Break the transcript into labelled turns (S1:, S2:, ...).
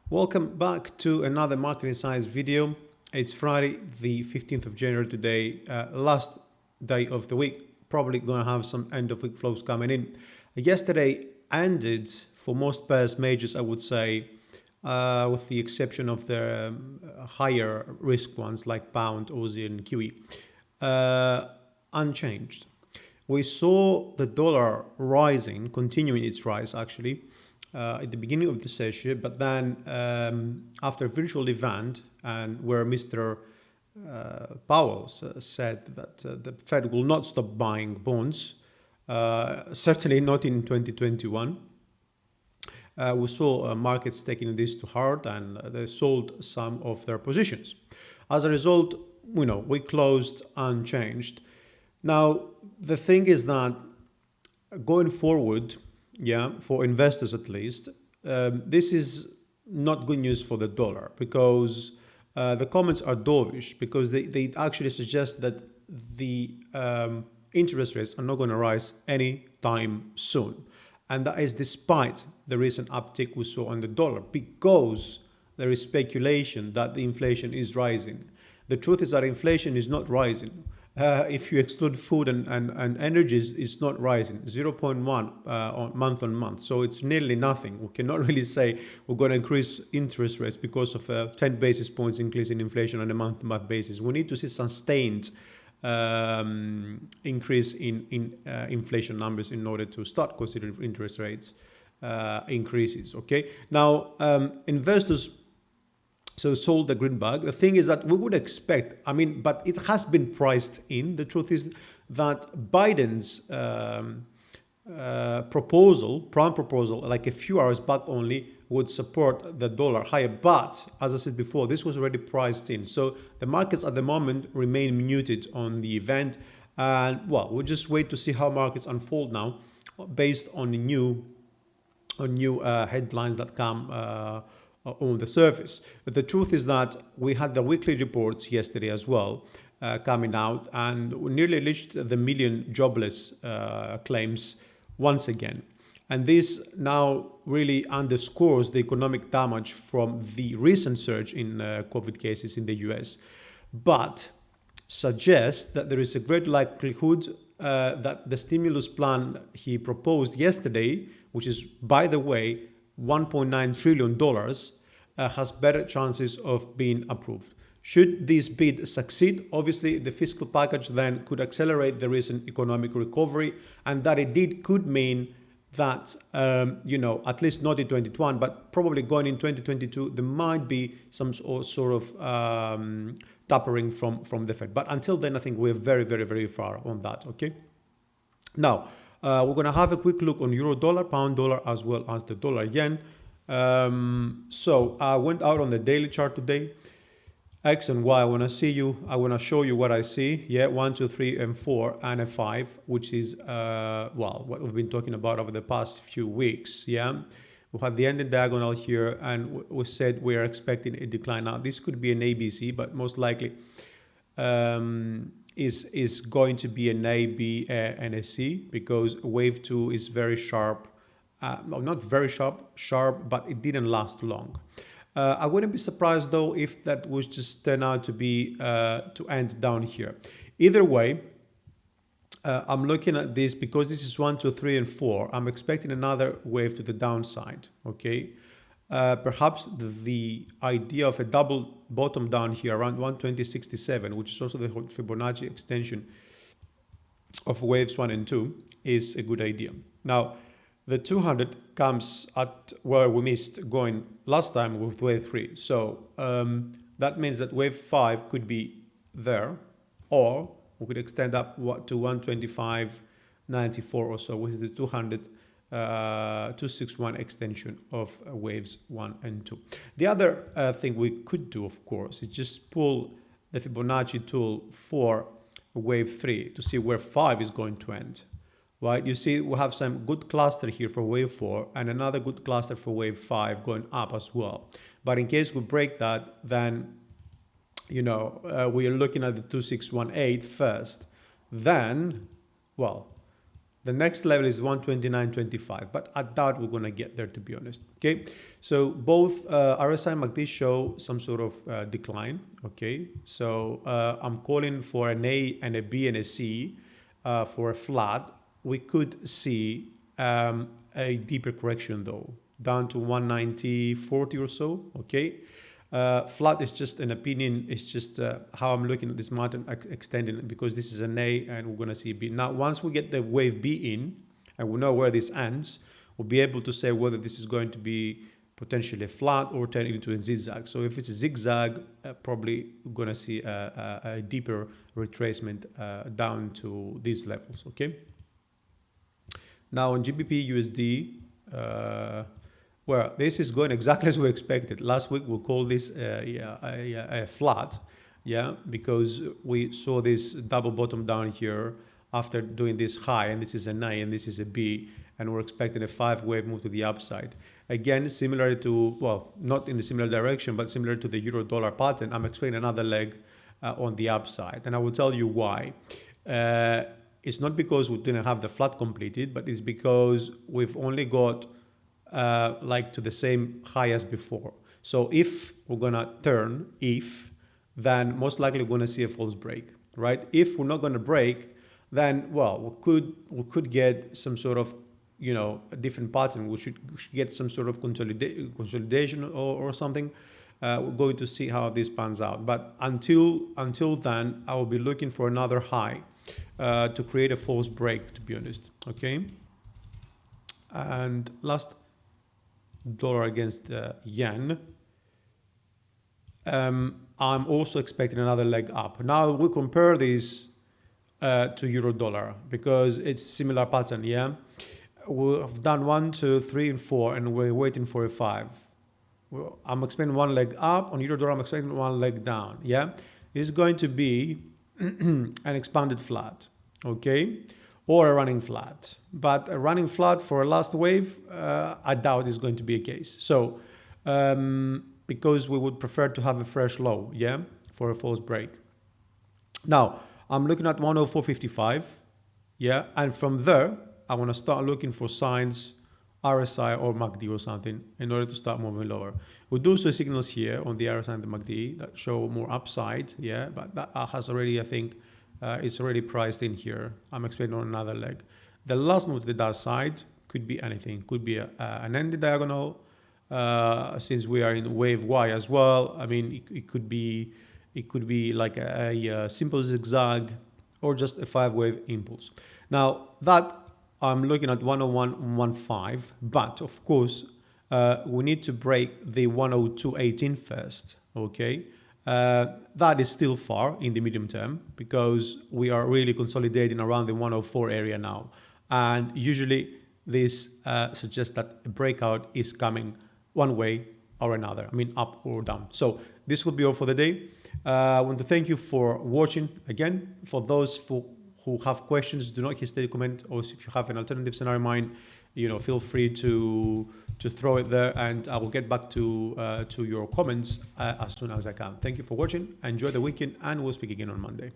S1: Welcome back to another Marketing Insights video. It's Friday, the 15th of January today, last day of the week. Probably going to have some end of week flows coming in. Yesterday ended for most pairs majors, I would say, with the exception of the higher risk ones like Pound, Aussie, and Kiwi, unchanged. We saw the dollar rising, continuing its rise actually, at the beginning of the session, but then after a virtual event and where Mr. Powell said that the Fed will not stop buying bonds, certainly not in 2021. We saw markets taking this to heart and they sold some of their positions. As a result, we closed unchanged. Now, the thing is that going forward, for investors at least, this is not good news for the dollar because the comments are dovish because they actually suggest that the interest rates are not going to rise anytime soon. And that is despite the recent uptick we saw on the dollar because there is speculation that the inflation is rising. The truth is that inflation is not rising. If you exclude food and energies, it's not rising, 0.1 on month. So it's nearly nothing. We cannot really say we're going to increase interest rates because of a 10 basis points increase in inflation on a month-to-month basis. We need to see sustained increase in inflation numbers in order to start considering interest rates increases. Okay. Now, investors sold the green bag. The thing is that we would expect, but it has been priced in. The truth is that Biden's prime proposal, like a few hours back only, would support the dollar higher. But as I said before, this was already priced in. So the markets at the moment remain muted on the event. And we'll just wait to see how markets unfold now based on new headlines that come on the surface. But the truth is that we had the weekly reports yesterday as well coming out, and we nearly reached the million jobless claims once again. And this now really underscores the economic damage from the recent surge in COVID cases in the US, but suggests that there is a great likelihood that the stimulus plan he proposed yesterday, which is, by the way, $1.9 trillion, has better chances of being approved. Should this bid succeed, obviously the fiscal package then could accelerate the recent economic recovery, and that indeed could mean that, at least not in 2021, but probably going in 2022, there might be some sort of tapering from the Fed. But until then, I think we're very, very, very far on that, okay? Now, we're going to have a quick look on euro dollar, pound dollar, as well as the dollar yen. So I went out on the daily chart today. X and Y, I want to show you what I see. 1, 2, 3, and 4, and a 5, which is, what we've been talking about over the past few weeks. We had the ending diagonal here, and we said we are expecting a decline. Now, this could be an ABC, but most likely is going to be an A, B, and a C, because wave 2 is very sharp. Not very sharp, but it didn't last long. I wouldn't be surprised though if that was just turn out to be to end down here. Either way, I'm looking at this because this is 1, 2, 3, and 4. I'm expecting another wave to the downside. Okay, perhaps the idea of a double bottom down here around 120.67, which is also the Fibonacci extension of waves 1 and 2, is a good idea. Now, the 200 comes at where we missed going last time with wave 3. So that means that wave 5 could be there, or we could extend up to 125.94 or so, with the 261 extension of waves 1 and 2. The other thing we could do, of course, is just pull the Fibonacci tool for wave 3 to see where 5 is going to end. Right, you see we have some good cluster here for wave 4 and another good cluster for wave 5 going up as well. But in case we break that, then we are looking at the 2618 first. Then, The next level is 129.25, but I doubt we're going to get there, to be honest. Okay, so both RSI and MACD show some sort of decline. Okay, so I'm calling for an A and a B and a C for a flat. We could see a deeper correction though, down to 190.40 or so. Okay, flat is just an opinion. It's just how I'm looking at this market extending, because this is an A and we're going to see a B. Now, once we get the wave B in and we know where this ends, we'll be able to say whether this is going to be potentially a flat or turn into a zigzag. So if it's a zigzag, probably we're going to see a deeper retracement down to these levels. Okay. Now on GBPUSD, well, this is going exactly as we expected. Last week we called this a flat, yeah, because we saw this double bottom down here after doing this high, and this is an A and this is a B, and we're expecting a 5-wave move to the upside. Again, similar to, well, not in the similar direction, but similar to the euro dollar pattern, I'm expecting another leg on the upside, and I will tell you why. It's not because we didn't have the flat completed, but it's because we've only got like to the same high as before. So if we're gonna turn, then most likely we're gonna see a false break, right? If we're not gonna break, then well, we could get some sort of, you know, a different pattern. We should get some sort of consolidation or something. We're going to see how this pans out. But until then, I will be looking for another high to create a false break, to be honest. Okay. And last, dollar against yen. I'm also expecting another leg up. Now we compare these to euro dollar because it's similar pattern. Yeah, we've done 1, 2, 3, and 4, and we're waiting for a 5. Well, I'm expecting one leg up on euro dollar. I'm expecting one leg down. Yeah, it's going to be an expanded flat. Okay. Or a running flat, but a running flat for a last wave, I doubt is going to be a case. So, because we would prefer to have a fresh low, yeah, for a false break. Now, I'm looking at 104.55, yeah, and from there, I want to start looking for signs, RSI or MACD or something, in order to start moving lower. We do see signals here on the RSI and the MACD that show more upside, yeah, but that has already, I think, it's already priced in here. I'm expecting on another leg. The last move to the downside could be anything. Could be an ending diagonal, since we are in wave Y as well. I mean, it could be like a simple zigzag or just a 5-wave impulse. Now that I'm looking at 101.15, but of course we need to break the 102.18 first. Okay. That is still far in the medium term because we are really consolidating around the 104 area now. And usually this suggests that a breakout is coming one way or another, I mean up or down. So this will be all for the day. I want to thank you for watching. Again, for those who have questions, do not hesitate to comment, or if you have an alternative scenario in mind, you know, feel free to throw it there, and I will get back to your comments as soon as I can. Thank you for watching. Enjoy the weekend, and we'll speak again on Monday.